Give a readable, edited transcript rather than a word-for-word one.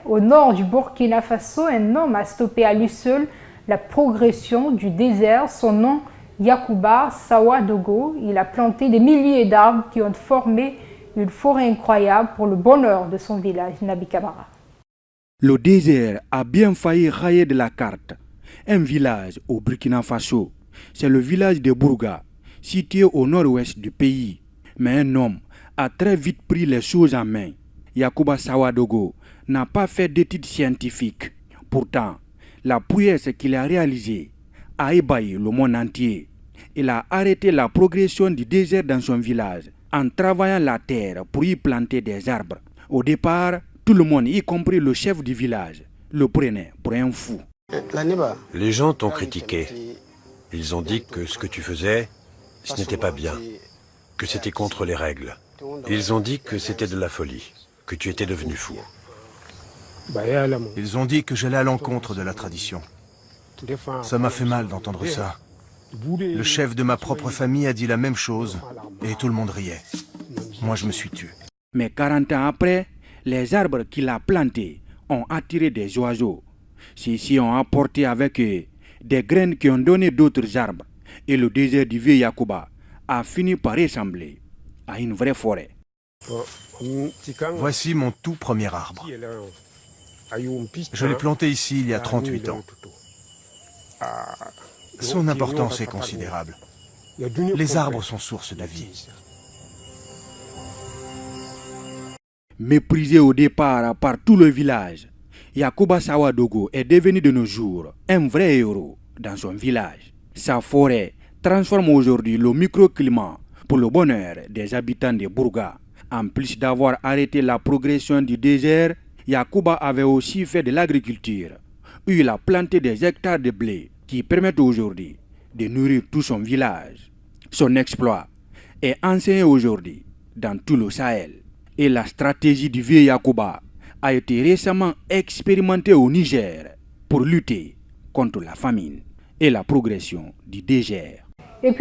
Au nord du Burkina Faso, un homme a stoppé à lui seul la progression du désert. Son nom, Yacouba Sawadogo. Il a planté des milliers d'arbres qui ont formé une forêt incroyable pour le bonheur de son village, Nabi Kamara. Le désert a bien failli rayer de la carte un village au Burkina Faso. C'est le village de Bourga, situé au nord-ouest du pays. Mais un homme a très vite pris les choses en main. Yacouba Sawadogo n'a pas fait d'études scientifiques. Pourtant, la prouesse qu'il a réalisée a ébahi le monde entier. Il a arrêté la progression du désert dans son village en travaillant la terre pour y planter des arbres. Au départ, tout le monde, y compris le chef du village, le prenait pour un fou. Les gens t'ont critiqué. Ils ont dit que ce que tu faisais, ce n'était pas bien, que c'était contre les règles. Ils ont dit que c'était de la folie, que tu étais devenu fou. Ils ont dit que j'allais à l'encontre de la tradition. Ça m'a fait mal d'entendre ça. Le chef de ma propre famille a dit la même chose et tout le monde riait. Moi, je me suis tué. Mais 40 ans après, les arbres qu'il a plantés ont attiré des oiseaux. Ceux-ci ont apporté avec eux des graines qui ont donné d'autres arbres. Et le désert du vieux Yacouba a fini par ressembler à une vraie forêt. Voici mon tout premier arbre. Je l'ai planté ici il y a 38 ans. Son importance est considérable. Les arbres sont source de vie. Méprisé au départ par tout le village, Yacouba Sawadogo est devenu de nos jours un vrai héros dans son village. Sa forêt transforme aujourd'hui le microclimat pour le bonheur des habitants de Bourga. En plus d'avoir arrêté la progression du désert, Yacouba avait aussi fait de l'agriculture, où il a planté des hectares de blé qui permettent aujourd'hui de nourrir tout son village. Son exploit est enseigné aujourd'hui dans tout le Sahel. Et la stratégie du vieux Yacouba a été récemment expérimentée au Niger pour lutter contre la famine et la progression du désert.